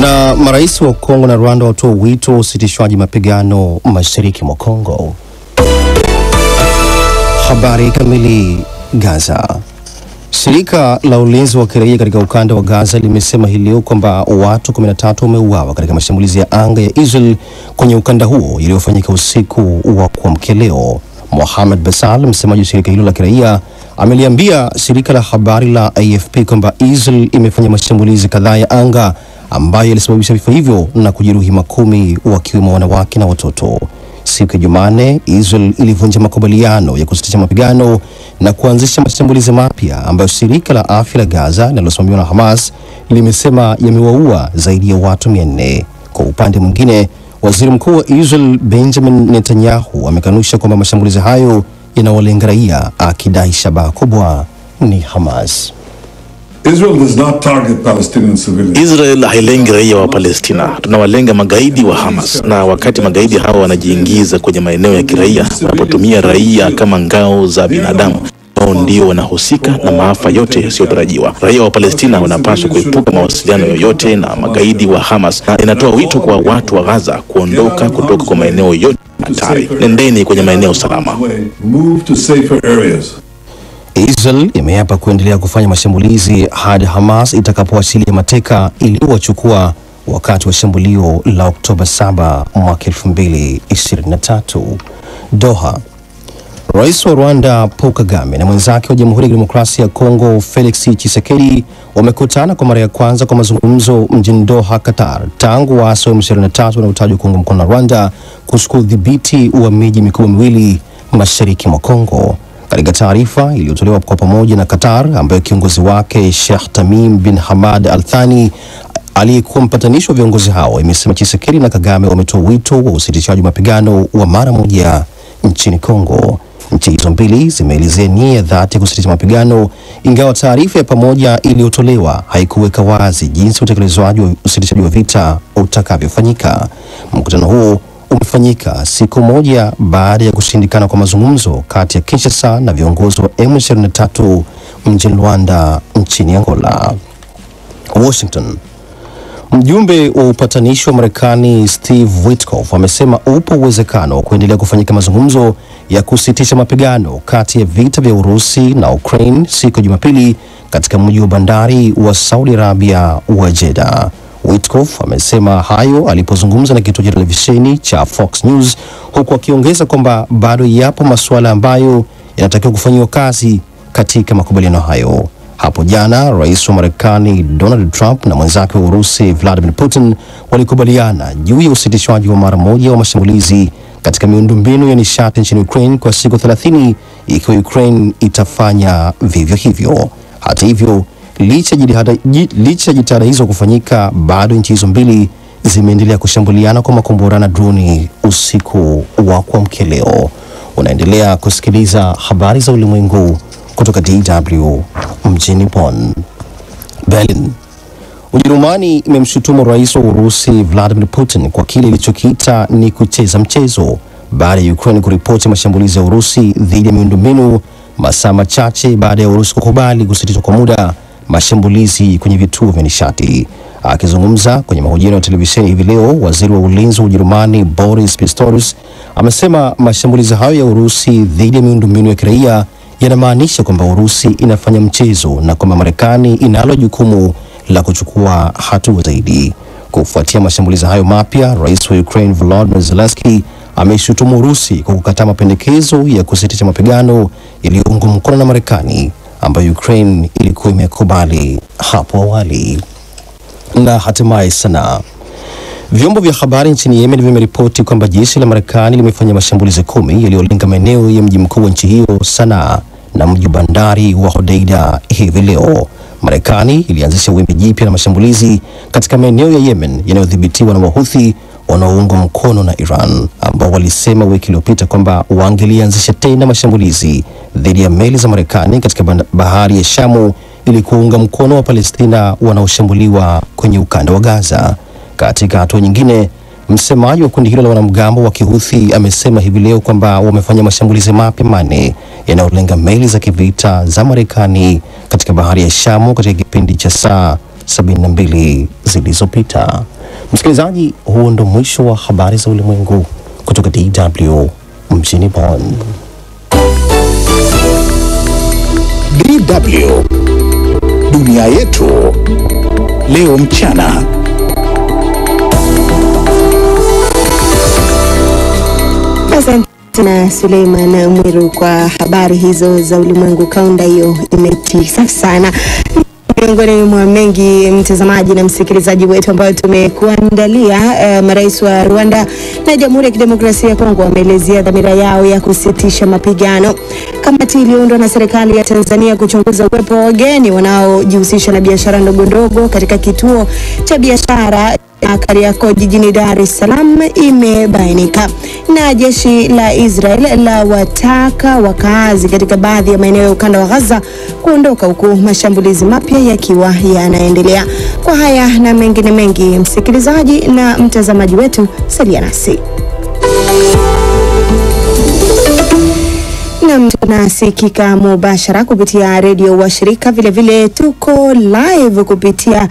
Na marais wa Kongo na Rwanda watoa wito usitishwaji mapigano mashariki mwa Kongo. Habari kamili. Gaza. Shirika la ulinzi wa kiraia katika ukanda wa Gaza limesema hii leo kwamba watu 13 wameuawa katika mashambulizi ya anga ya Israel kwenye ukanda huo iliyofanyika usiku wa kuamkia leo. Mohamed Basal, msemaji wa shirika hilo la kiraia, ameliambia shirika la habari la AFP kwamba Israel imefanya mashambulizi kadhaa ya anga ambayo yalisababisha vifo hivyo na kujeruhi makumi wakiwemo wanawake na watoto. Siku ya Jumanne, Israel ilivunja makubaliano ya kusitisha mapigano na kuanzisha mashambulizi mapya ambayo shirika la afya la Gaza linalosimamiwa na Hamas limesema yamewaua zaidi ya watu 400. Kwa upande mwingine, waziri mkuu wa Israel Benjamin Netanyahu amekanusha kwamba mashambulizi hayo yanawalenga raia, akidai shabaha kubwa ni Hamas. Israel does not target Palestinian civilians. Israel hailengi raia wa Palestina. Tunawalenga magaidi wa Hamas, na wakati magaidi hao wanajiingiza kwenye maeneo ya kiraia, wanapotumia raia kama ngao za binadamu, wao ndio wanahusika na maafa yote yasiyotarajiwa. Raia wa Palestina wanapaswa kuepuka mawasiliano yoyote na magaidi wa Hamas, na inatoa wito kwa watu wa Gaza kuondoka kutoka kwa maeneo yote hatari. Nendeni kwenye maeneo salama. Move to safer areas. Israel imeapa kuendelea kufanya mashambulizi hadi Hamas itakapoachilia mateka iliyochukua wakati wa shambulio la Oktoba 7 mwaka 2023. Doha. Rais wa Rwanda Paul Kagame na mwenzake wa Jamhuri ya Demokrasia ya Kongo Felix Tshisekedi wamekutana kwa mara ya kwanza kwa mazungumzo mjini Doha, Qatar, tangu waasi wa M23 wanaotajwa kuunga mkono na Rwanda kuchukua udhibiti wa miji mikubwa miwili mashariki mwa Kongo. Katika taarifa iliyotolewa kwa pamoja na Qatar, ambayo kiongozi wake Sheikh Tamim bin Hamad Al Thani aliyekuwa mpatanishi wa viongozi hao, imesema Tshisekedi na Kagame wametoa wito wa usitishaji mapigano wa mara moja nchini Kongo. Nchi hizo mbili zimeelezea nia ya dhati ya kusitisha mapigano, ingawa taarifa ya pamoja iliyotolewa haikuweka wazi jinsi utekelezwaji wa usitishaji wa vita utakavyofanyika. Mkutano huo umefanyika siku moja baada ya kushindikana kwa mazungumzo kati ya Kinshasa na viongozi wa M23 mjini Luanda nchini Angola. Washington. Mjumbe wa upatanishi wa Marekani Steve Witkoff amesema upo uwezekano wa kuendelea kufanyika mazungumzo ya kusitisha mapigano kati ya vita vya Urusi na Ukraine siku ya Jumapili katika mji wa bandari wa Saudi Arabia wa Jeddah. Witkoff amesema hayo alipozungumza na kituo cha televisheni cha Fox News, huku akiongeza kwamba bado yapo masuala ambayo yanatakiwa kufanyiwa kazi katika makubaliano hayo. Hapo jana, rais wa Marekani Donald Trump na mwenzake wa Urusi Vladimir Putin walikubaliana juu ya usitishwaji wa mara moja wa mashambulizi katika miundombinu ya nishati nchini Ukraine kwa siku 30 ikiwa Ukraine itafanya vivyo hivyo. Hata hivyo, licha ya jitihada hizo kufanyika, bado nchi hizo mbili zimeendelea kushambuliana kwa makombora na droni usiku wa kuamkia leo. Unaendelea kusikiliza habari za ulimwengu kutoka DW mjini Bonn. Berlin. Ujerumani imemshutumu rais wa Urusi Vladimir Putin kwa kile ilichokiita ni kucheza mchezo baada ya Ukraine kuripoti mashambulizi ya Urusi dhidi ya miundombinu masaa machache baada ya Urusi kukubali kusitishwa kwa muda mashambulizi kwenye vituo vya nishati. Akizungumza kwenye mahojiano ya televisheni hivi leo, waziri wa ulinzi wa Ujerumani Boris Pistorius amesema mashambulizi hayo ya Urusi dhidi ya miundombinu ya kiraia yanamaanisha kwamba Urusi inafanya mchezo na kwamba Marekani inalo jukumu la kuchukua hatua zaidi. Kufuatia mashambulizi hayo mapya, rais wa Ukraine Volodymyr Zelensky ameshutumu Urusi kwa kukataa mapendekezo ya kusitisha mapigano yaliyoungwa mkono na Marekani ambayo Ukraine ilikuwa imekubali hapo awali. Na hatimaye Sanaa. Vyombo vya habari nchini Yemen vimeripoti kwamba jeshi la Marekani limefanya mashambulizi 10 yaliyolenga maeneo ya mji mkuu wa nchi hiyo Sanaa na mji bandari wa Hodeida hivi leo. Marekani ilianzisha wimbi jipya la mashambulizi katika maeneo ya Yemen yanayodhibitiwa na Wahuthi wanaoungwa mkono na Iran, ambao walisema wiki iliyopita kwamba wangelianzisha tena mashambulizi dhidi ya meli za Marekani katika bahari ya Shamu ili kuunga mkono wa Palestina wanaoshambuliwa kwenye ukanda wa Gaza. Katika hatua nyingine, msemaji wa kundi hilo la wanamgambo wa Kihuthi amesema hivi leo kwamba wamefanya mashambulizi mapya 4 yanayolenga meli za kivita za Marekani katika bahari ya Shamu katika kipindi cha saa 72 zilizopita. Msikilizaji, huo ndo mwisho wa habari za ulimwengu kutoka DW mjini Bonn. DW Dunia Yetu Leo Mchana. Asante na Suleiman Mwiru kwa habari hizo za ulimwengu. Kaunda hiyo imetisha sana. Miongoni mwa mengi mtazamaji na msikilizaji wetu ambao tumekuandalia, marais wa Rwanda na Jamhuri ya Kidemokrasia ya Kongo wameelezea dhamira yao ya kusitisha mapigano. Kamati iliyoundwa na serikali ya Tanzania kuchunguza uwepo wa wageni wanaojihusisha na biashara ndogo ndogo katika kituo cha biashara Kariakoo jijini Dar es Salaam imebainika. Na jeshi la Israel la wataka wakazi katika baadhi ya maeneo ya ukanda wa Gaza kuondoka huku mashambulizi mapya yakiwa yanaendelea. Kwa haya na mengine mengi, msikilizaji na mtazamaji wetu, salia nasi. Na tunasikika mubashara kupitia redio wa shirika, vile vile tuko live kupitia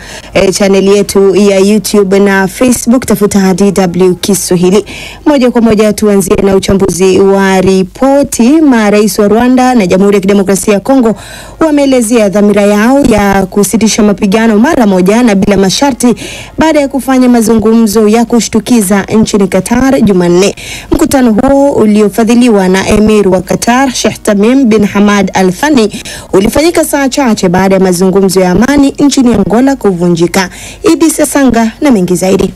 channel yetu ya YouTube na Facebook, tafuta DW Kiswahili. Moja kwa moja tuanzie na uchambuzi wa ripoti. Marais wa Rwanda na Jamhuri ya Kidemokrasia ya Kongo wameelezea dhamira yao ya kusitisha mapigano mara moja na bila masharti baada ya kufanya mazungumzo ya kushtukiza nchini Qatar Jumanne. Mkutano huo uliofadhiliwa na Emir wa Qatar Sheikh Tamim bin Hamad Al Thani ulifanyika saa chache baada ya mazungumzo ya amani nchini Angola kuvunjika. Idi Sesanga na mengi zaidi.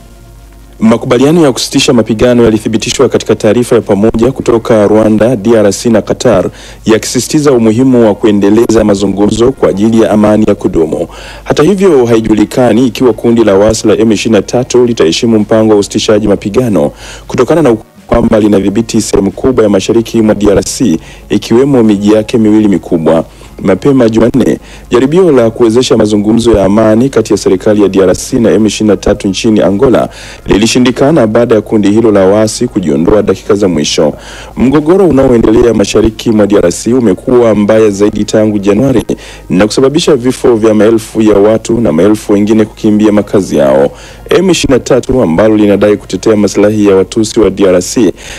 Makubaliano ya kusitisha mapigano yalithibitishwa katika taarifa ya pamoja kutoka Rwanda, DRC na Qatar, yakisisitiza umuhimu wa kuendeleza mazungumzo kwa ajili ya amani ya kudumu. Hata hivyo, haijulikani ikiwa kundi la waasi la M23 litaheshimu mpango wa usitishaji mapigano kutokana na kwamba linadhibiti sehemu kubwa ya mashariki mwa DRC ikiwemo miji yake miwili mikubwa. Mapema Jumanne, jaribio la kuwezesha mazungumzo ya amani kati ya serikali ya DRC na M23 nchini Angola lilishindikana baada ya kundi hilo la waasi kujiondoa dakika za mwisho. Mgogoro unaoendelea mashariki mwa DRC umekuwa mbaya zaidi tangu Januari na kusababisha vifo vya maelfu ya watu na maelfu wengine kukimbia makazi yao. M23 ambalo linadai kutetea maslahi ya Watusi wa DRC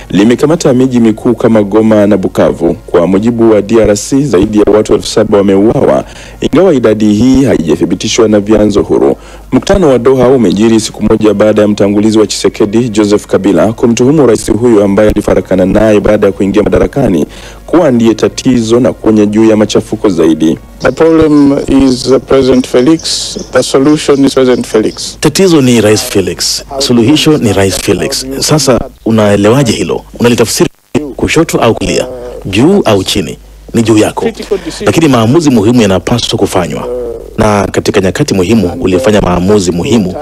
limekamata miji mikuu kama Goma na Bukavu. Kwa mujibu wa DRC, zaidi ya watu 7,000 wameuawa, ingawa idadi hii haijathibitishwa na vyanzo huru. Mkutano wa Doha umejiri siku moja baada ya mtangulizi wa Tshisekedi Joseph Kabila kumtuhumu rais huyo ambaye alifarakana naye baada ya kuingia madarakani kuwa ndiye tatizo na kuonya juu ya machafuko zaidi. The problem is President Felix, the solution is President Felix. Tatizo ni Rais Felix, suluhisho ni Rais Felix. Sasa unaelewaje hilo? Unalitafsiri kushoto au kulia, juu au chini? Ni juu yako. Lakini maamuzi muhimu yanapaswa kufanywa. Na katika nyakati muhimu ulifanya maamuzi muhimu,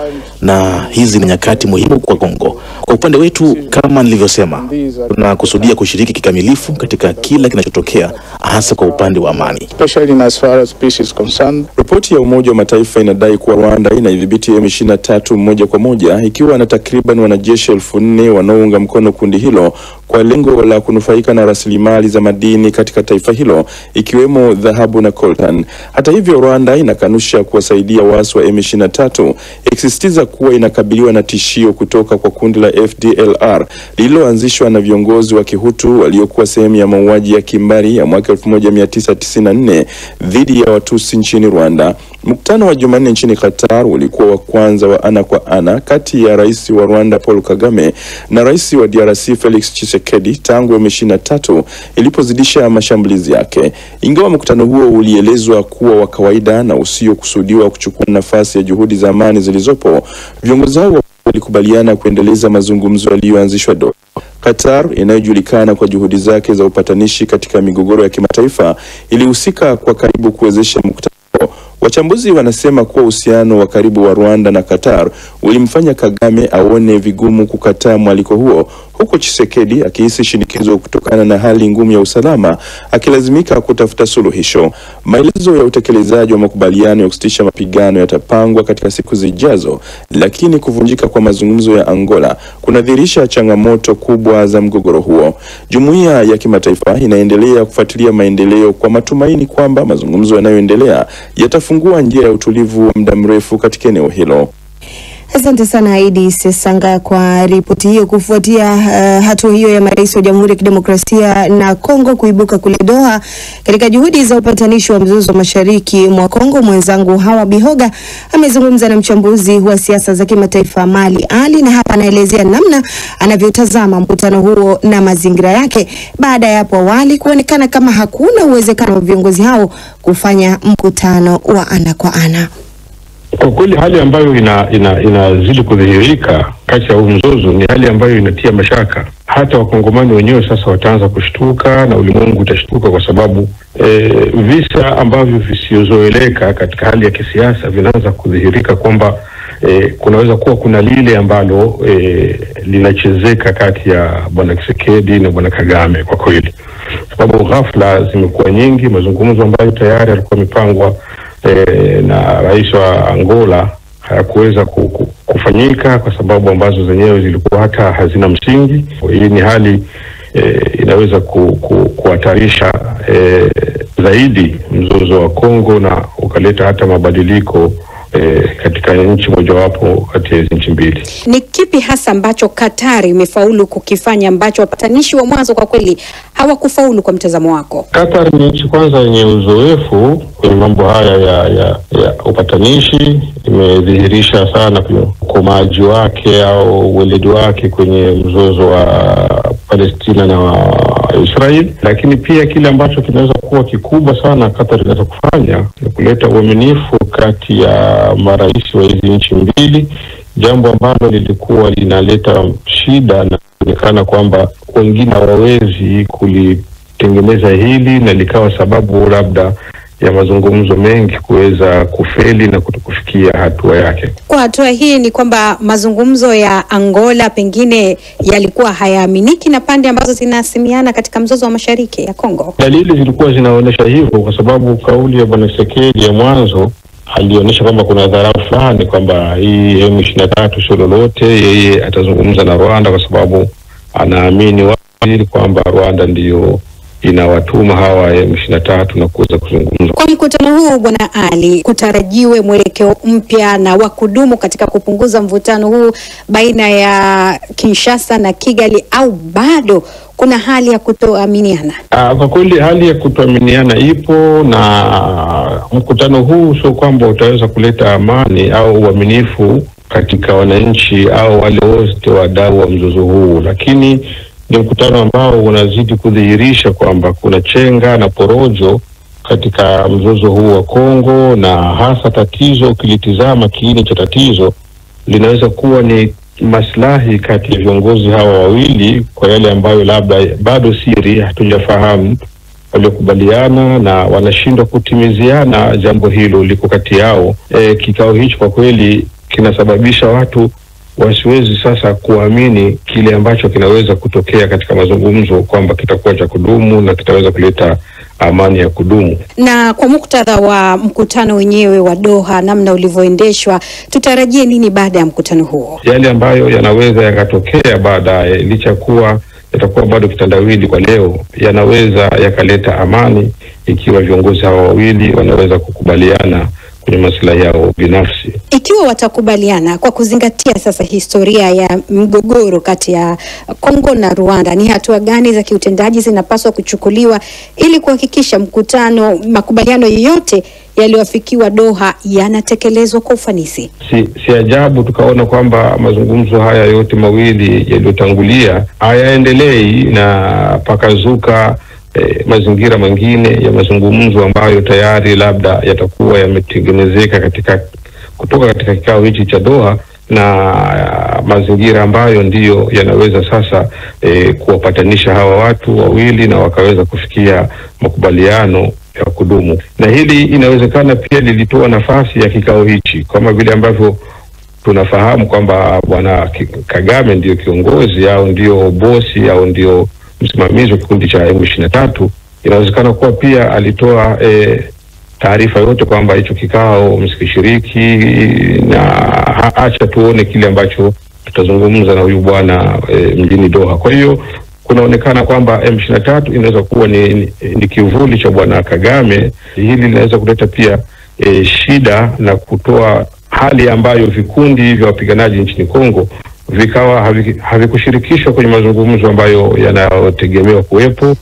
na hizi ni nyakati muhimu kwa Kongo. Kwa upande wetu, kama nilivyosema, tunakusudia kushiriki kikamilifu katika kila kinachotokea, hasa kwa upande wa amani. Especially as far as peace is concerned. Ripoti ya Umoja wa Mataifa inadai kuwa Rwanda inaidhibiti M23 moja kwa moja, ikiwa na takriban wanajeshi 4,000 wanaounga mkono kundi hilo kwa lengo la kunufaika na rasilimali za madini katika taifa hilo, ikiwemo dhahabu na coltan. Hata hivyo, Rwanda inakanusha kuwasaidia waasi wa M23, ikisisitiza kuwa inakabiliwa na tishio kutoka kwa kundi la FDLR lililoanzishwa na viongozi wa Kihutu waliokuwa sehemu ya mauaji ya kimbari ya mwaka 1994 dhidi ya Watusi nchini Rwanda. Mkutano wa Jumanne nchini Qatar ulikuwa wa kwanza wa ana kwa ana kati ya rais wa Rwanda Paul Kagame na rais wa DRC Felix Tshisekedi tangu M23 ilipozidisha mashambulizi yake. Ingawa mkutano huo ulielezwa kuwa wa kawaida na usiokusudiwa kuchukua nafasi ya juhudi za amani zilizopo, viongozi hao walikubaliana kuendeleza mazungumzo yaliyoanzishwa Doha. Qatar, inayojulikana kwa juhudi zake za upatanishi katika migogoro ya kimataifa, ilihusika kwa karibu kuwezesha mkutano. Wachambuzi wanasema kuwa uhusiano wa karibu wa Rwanda na Qatar ulimfanya Kagame aone vigumu kukataa mwaliko huo, huku Tshisekedi akihisi shinikizo kutokana na hali ngumu ya usalama, akilazimika kutafuta suluhisho. Maelezo ya utekelezaji wa makubaliano ya kusitisha mapigano yatapangwa katika siku zijazo, lakini kuvunjika kwa mazungumzo ya Angola kunadhihirisha changamoto kubwa za mgogoro huo. Jumuiya ya kimataifa inaendelea kufuatilia maendeleo kwa matumaini kwamba mazungumzo yanayoendelea yatafungua njia ya utulivu wa muda mrefu katika eneo hilo. Asante sana Aidi Sesanga kwa ripoti hiyo. Kufuatia hatua hiyo ya marais wa Jamhuri ya Kidemokrasia na Kongo kuibuka kule Doha katika juhudi za upatanishi wa mzozo mashariki mwa Kongo, mwenzangu Hawa Bihoga amezungumza na mchambuzi wa siasa za kimataifa Mali Ali, na hapa anaelezea namna anavyotazama mkutano huo na mazingira yake baada ya hapo awali kuonekana kama hakuna uwezekano wa viongozi hao kufanya mkutano wa ana kwa ana. Kwa kweli hali ambayo inazidi kudhihirika kati ya mzozo ni hali ambayo inatia mashaka. Hata wakongomani wenyewe sasa wataanza kushtuka na ulimwengu utashtuka, kwa sababu visa ambavyo visiozoeleka katika hali ya kisiasa vinaanza kudhihirika kwamba kunaweza kuwa kuna lile ambalo linachezeka kati ya bwana Tshisekedi na bwana Kagame. Kwa kweli sababu ghafla zimekuwa nyingi, mazungumzo ambayo tayari yalikuwa yamepangwa na rais wa Angola hayakuweza kufanyika kwa sababu ambazo zenyewe zilikuwa hata hazina msingi. Hii ni hali inaweza kuhatarisha zaidi mzozo wa Kongo na ukaleta hata mabadiliko katika nchi mojawapo kati ya nchi mbili. Ni kipi hasa ambacho Qatar imefaulu kukifanya ambacho wapatanishi wa mwanzo kwa kweli hawakufaulu kwa mtazamo wako? Qatar ni nchi kwanza yenye uzoefu kwenye mambo haya ya upatanishi, imedhihirisha sana kwenye ukomaji wake au weledi wake kwenye mzozo wa Palestina na wa Israel. Lakini pia kile ambacho kinaweza kuwa kikubwa sana Qatar inaweza kufanya ni kuleta uaminifu kati ya marais wa hizi nchi mbili, jambo ambalo lilikuwa linaleta shida na kuonekana kwamba wengine hawawezi kulitengeneza hili, na likawa sababu labda ya mazungumzo mengi kuweza kufeli na kufikia hatua yake. Kwa hatua hii ni kwamba mazungumzo ya Angola pengine yalikuwa hayaaminiki na pande ambazo zinasimiana katika mzozo wa mashariki ya Kongo. Dalili zilikuwa zinaonyesha hivyo, kwa sababu kauli ya bwana Tshisekedi ya mwanzo alionyesha kwamba kuna dharau fulani kwamba hii M23 sio lolote, yeye atazungumza na Rwanda kwa sababu anaamini wazi kwamba Rwanda ndiyo inawatuma hawa M23 na kuweza kuzungumza. Kwa mkutano huu bwana Ali, kutarajiwe mwelekeo mpya na wa kudumu katika kupunguza mvutano huu baina ya Kinshasa na Kigali, au bado kuna hali ya kutoaminiana? Kwa kweli hali ya kutoaminiana ipo, na mkutano huu sio kwamba utaweza kuleta amani au uaminifu katika wananchi au wale wote wadau wa mzozo huu, lakini ni mkutano ambao unazidi kudhihirisha kwamba kuna chenga na porojo katika mzozo huu wa Kongo, na hasa tatizo, ukilitizama kiini cha tatizo linaweza kuwa ni maslahi kati ya viongozi hawa wawili, kwa yale ambayo labda bado siri hatujafahamu, waliokubaliana na wanashindwa kutimiziana jambo hilo liko kati yao. Kikao hicho kwa kweli kinasababisha watu wasiwezi sasa kuamini kile ambacho kinaweza kutokea katika mazungumzo kwamba kitakuwa cha kudumu na kitaweza kuleta amani ya kudumu. Na kwa muktadha wa mkutano wenyewe wa Doha, namna ulivyoendeshwa, tutarajie nini baada ya mkutano huo? Yale ambayo yanaweza yakatokea baadaye, licha kuwa yatakuwa bado kitandawili kwa leo, yanaweza yakaleta amani ikiwa viongozi hawa wawili wanaweza kukubaliana kwenye maslahi yao binafsi. Ikiwa watakubaliana kwa kuzingatia sasa historia ya mgogoro kati ya Kongo na Rwanda, ni hatua gani za kiutendaji zinapaswa kuchukuliwa ili kuhakikisha makubaliano yote yaliyofikiwa Doha yanatekelezwa kwa ufanisi? Si ajabu tukaona kwamba mazungumzo haya yote mawili yaliyotangulia hayaendelei na pakazuka mazingira mengine ya mazungumzo ambayo tayari labda yatakuwa yametengenezeka kutoka katika kikao hichi cha Doha, na mazingira ambayo ndiyo yanaweza sasa kuwapatanisha hawa watu wawili na wakaweza kufikia makubaliano ya kudumu. Na hili inawezekana pia lilitoa nafasi ya kikao hichi, kama vile ambavyo tunafahamu kwamba bwana Kagame ndio kiongozi au ndio bosi au ndio msimamizi wa kikundi cha M23, inawezekana kuwa pia alitoa taarifa yote kwamba hicho kikao msikishiriki, na acha tuone kile ambacho tutazungumza na huyu bwana mjini Doha. Kwa hiyo kunaonekana kwamba M23 inaweza kuwa ni kivuli cha bwana Kagame. Hili linaweza kuleta pia shida na kutoa hali ambayo vikundi vya wapiganaji nchini Kongo vikawa havikushirikishwa kwenye mazungumzo ambayo yanayotegemewa kuwepo.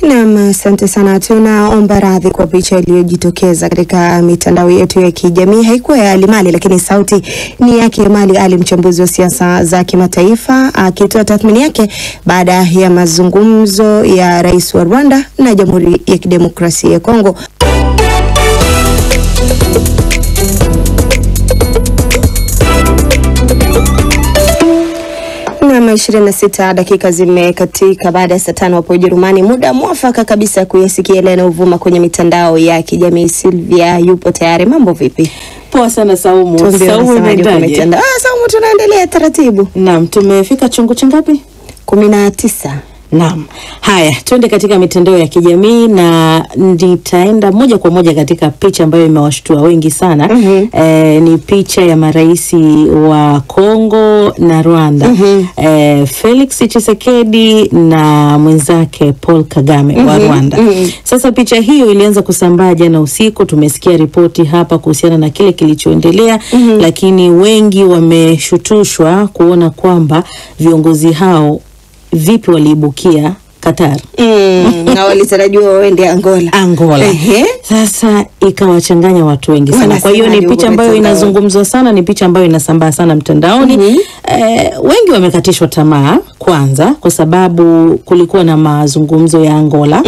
Naam, asante sana. Tunaomba radhi kwa picha iliyojitokeza katika mitandao yetu ya kijamii. Haikuwa ya Ali Mali, lakini sauti ni yake Mali Ali, mchambuzi wa siasa za kimataifa, akitoa tathmini yake baada ya mazungumzo ya rais wa Rwanda na Jamhuri ya Kidemokrasia ya Kongo. Kama 26 dakika zimekatika baada ya saa 5 hapo Ujerumani, muda mwafaka kabisa kuyasikia yale yanayovuma kwenye mitandao ya kijamii. Silvia yupo tayari. Mambo vipi? Poa sana Saumu. Saumu tunaendelea taratibu. Naam, tumefika chungu changapi? 19. Naam. Haya, twende katika mitandao ya kijamii na nitaenda moja kwa moja katika picha ambayo imewashtua wengi sana. Ni picha ya maraisi wa Kongo na Rwanda. Felix Tshisekedi na mwenzake Paul Kagame wa Rwanda. Sasa picha hiyo ilianza kusambaa jana usiku. Tumesikia ripoti hapa kuhusiana na kile kilichoendelea, lakini wengi wameshutushwa kuona kwamba viongozi hao vipi waliibukia Qatar. Na walitarajiwa waende Angola. Sasa ikawachanganya watu wengi sana. Kwa hiyo ni picha ambayo inazungumzwa sana, ni picha ambayo inasambaa sana mtandaoni. Wengi wamekatishwa tamaa kwanza kwa sababu kulikuwa na mazungumzo ya Angola,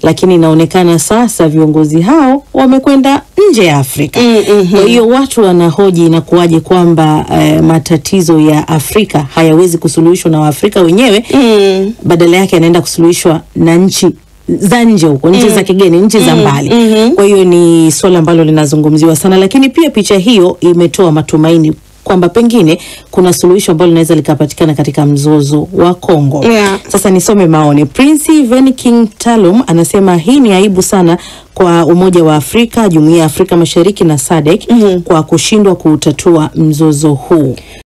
lakini inaonekana sasa viongozi hao wamekwenda nje ya Afrika. Kwa hiyo watu wanahoji inakuwaje kwamba matatizo ya Afrika hayawezi kusuluhishwa na Waafrika wenyewe, badala yake yanaenda kusuluhishwa na nchi za nje huko, nchi za kigeni, nchi za mbali. Kwa hiyo ni swala ambalo linazungumziwa sana, lakini pia picha hiyo imetoa matumaini kwamba pengine kuna suluhisho ambalo linaweza likapatikana katika mzozo wa Kongo. Sasa nisome maoni. Prince Veniking Talum anasema hii ni aibu sana kwa Umoja wa Afrika, Jumuiya ya Afrika Mashariki na SADC kwa kushindwa kutatua mzozo huu.